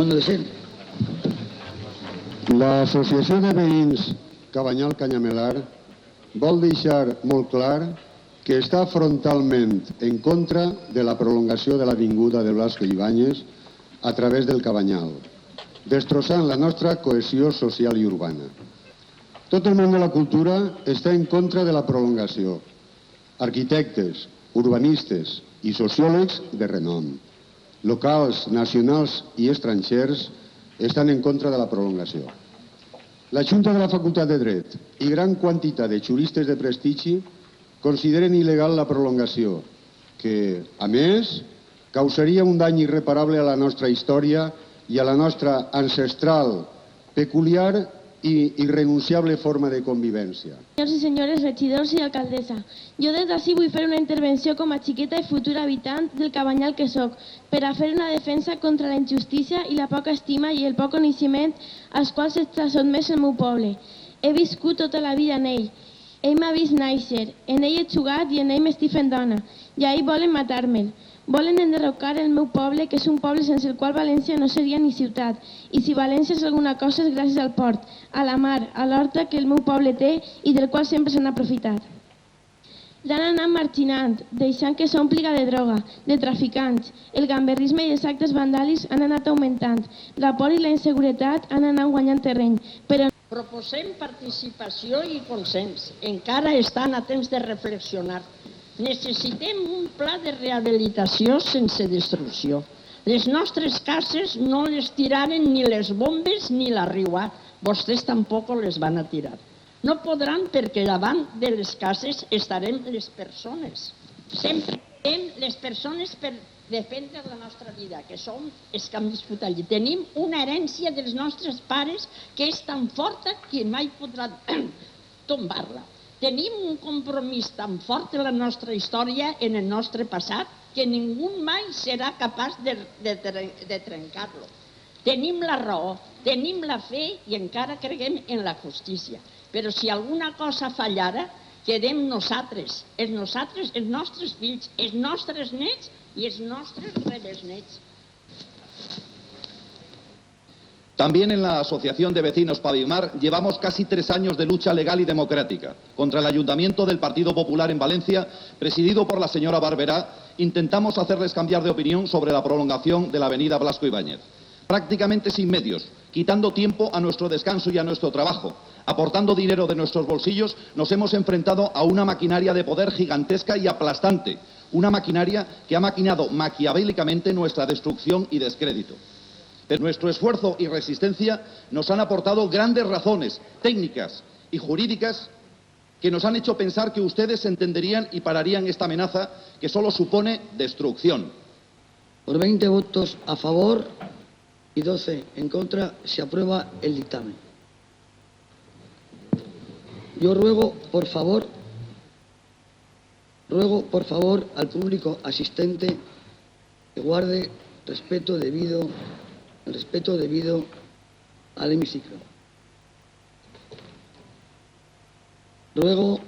Cuando deseen. L'Associació de Veïns Cabanyal-Canyamelar vol deixar molt clar que està frontalment en contra de la prolongació de l'avinguda de Blasco Ibáñez a través del Cabanyal, destrossant la nostra cohesió social i urbana. Tot el món de la cultura està en contra de la prolongació. Arquitectes, urbanistes i sociòlegs de renom, locals, nacionals i estrangers, estan en contra de la prolongació. La Junta de la Facultat de Dret i gran quantitat de juristes de prestigi consideren il·legal la prolongació, que, a més, causaria un dany irreparable a la nostra història i a la nostra ancestral, peculiar i irrenunciable forma de convivència. Senyors i senyores regidors i alcaldessa, jo des d'ací vull fer una intervenció com a xiqueta i futura habitant del Cabanyal que soc, per a fer una defensa contra la injustícia i la poca estima i el poc coneixement als quals està sotmès el meu poble. He viscut tota la vida en ell. Ell m'ha vist néixer, en ell he jugat i en ell m'estic fent dona, i ahir volen matar-me'l. Volen enderrocar el meu poble, que és un poble sense el qual València no seria ni ciutat. I si València és alguna cosa és gràcies al port, a la mar, a l'horta que el meu poble té i del qual sempre s'han aprofitat. L'han anat marginant, deixant que s'ompliga de droga, de traficants. El gamberrisme i els actes vandàlics han anat augmentant. La por i la inseguretat han anat guanyant terreny, però proposem participació i consens. Encara estan a temps de reflexionar. Necessitem un pla de rehabilitació sense destrucció. Les nostres cases no les tiraren ni les bombes ni la riua. Vostès tampoc les van a tirar. No podran perquè davant de les cases estarem les persones. Sempre estarem les persones per defendre la nostra vida, que som els que hem viscut allí. Tenim una herència dels nostres pares que és tan forta que mai podrà tombar-la. Tenim un compromís tan fort en la nostra història, en el nostre passat, que ningú mai serà capaç de trencar-lo. Tenim la raó, tenim la fe i encara creguem en la justícia. Però si alguna cosa fallara, quedem nosaltres, els nostres fills, els nostres nets y els nostres rebesnets. También en la Asociación de Vecinos Pavimar llevamos casi 3 años de lucha legal y democrática. Contra el Ayuntamiento del Partido Popular en Valencia, presidido por la señora Barberá, intentamos hacerles cambiar de opinión sobre la prolongación de la avenida Blasco Ibáñez. Prácticamente sin medios, quitando tiempo a nuestro descanso y a nuestro trabajo, aportando dinero de nuestros bolsillos, nos hemos enfrentado a una maquinaria de poder gigantesca y aplastante. Una maquinaria que ha maquinado maquiavélicamente nuestra destrucción y descrédito. Pero nuestro esfuerzo y resistencia nos han aportado grandes razones técnicas y jurídicas que nos han hecho pensar que ustedes entenderían y pararían esta amenaza que solo supone destrucción. Por 20 votos a favor y 12 en contra se aprueba el dictamen. Yo ruego, por favor, al público asistente que guarde el respeto debido al hemiciclo. Ruego